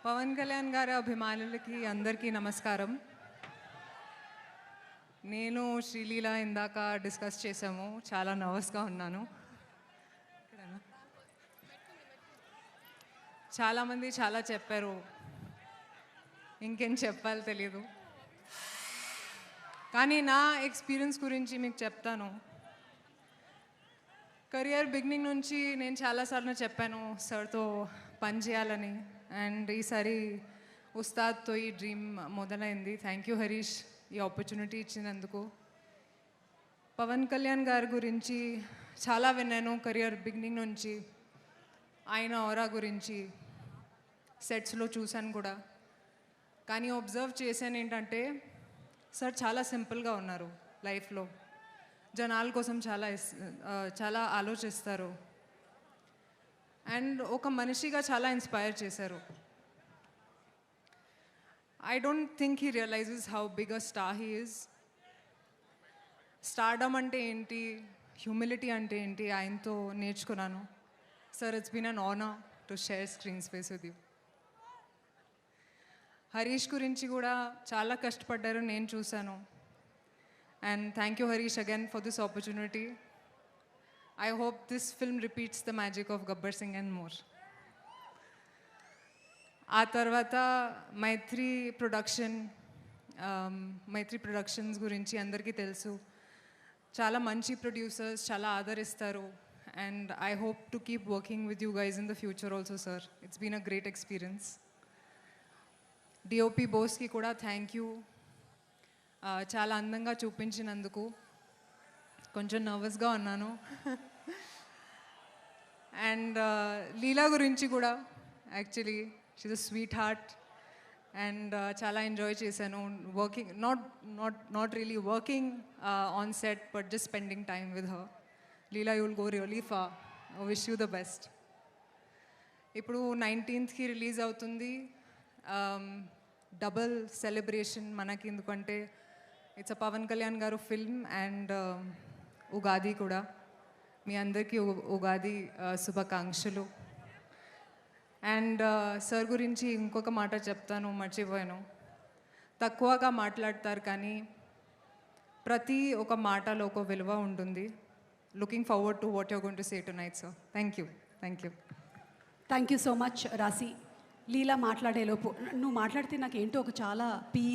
పవన్ కళ్యాణ్ గారి అభిమానులకి అందరికీ నమస్కారం. నేను శ్రీలీల ఇందాక డిస్కస్ చేసాము. చాలా నర్వస్గా ఉన్నాను. చాలామంది చాలా చెప్పారు, ఇంకేం చెప్పాలో తెలీదు. కానీ నా ఎక్స్పీరియన్స్ గురించి మీకు చెప్తాను. కెరియర్ బిగినింగ్ నుంచి నేను చాలాసార్లు చెప్పాను సార్తో పని చేయాలని. అండ్ ఈసారి ఉస్తాద్తో ఈ డ్రీమ్ మొదలైంది. థ్యాంక్ యూ హరీష్, ఈ ఆపర్చునిటీ ఇచ్చినందుకు. పవన్ కళ్యాణ్ గారి గురించి చాలా విన్నాను కెరియర్ బిగినింగ్ నుంచి. ఆయన ఆరా గురించి సెట్స్లో చూశాను కూడా. కానీ అబ్జర్వ్ చేశాను ఏంటంటే సార్ చాలా సింపుల్గా ఉన్నారు లైఫ్లో. జనాల కోసం చాలా ఆలోచిస్తారు. అండ్ ఒక మనిషిగా చాలా ఇన్స్పైర్ చేశారు. I don't think he realizes how big a star he is. Stardom అంటే ఏంటి, హ్యూమిలిటీ అంటే ఏంటి ఆయనతో నేర్చుకున్నాను. Sir, it's been an honour to share screen space with you. Harish గురించి కూడా చాలా కష్టపడ్డారు, నేను చూశాను. And thank you Harish again for this opportunity. I hope this film repeats the magic of Gabbar Singh and more. ఆ తర్వాత మైత్రి productions గురించి అందరికీ తెలుసు. చాలా మంచి ప్రొడ్యూసర్స్, చాలా ఆదరిస్తారు. And I hope to keep working with you guys in the future also sir. It's been a great experience. DOP Boski కూడా థ్యాంక్ యూ. చాలా అందంగా చూపించినందుకు. కొంచెం నర్వస్గా ఉన్నాను. అండ్ లీలా గురించి కూడా actually she's a sweet heart. And చాలా ఎంజాయ్ చేశాను working, not really working on set, but just spending time with her. Leela, you will go really far. Wish you the best. ఇప్పుడు 19th release అవుతుంది. Double celebration మనకి, ఎందుకంటే it's a Pawan Kalyan గారు film and Ugadi కూడా. మీ అందరికీ ఉగాది శుభాకాంక్షలు. అండ్ సార్ గురించి ఇంకొక మాట చెప్తాను, మర్చిపోయాను. తక్కువగా మాట్లాడతారు కానీ ప్రతి ఒక మాటలో ఒక విలువ ఉంటుంది. Looking forward to what you're going to say tonight sir. Thank you. Thank you so much రాశి. లీలా మాట్లాడేలోపు నువ్వు మాట్లాడితే నాకు ఏంటో ఒక చాలా పీస్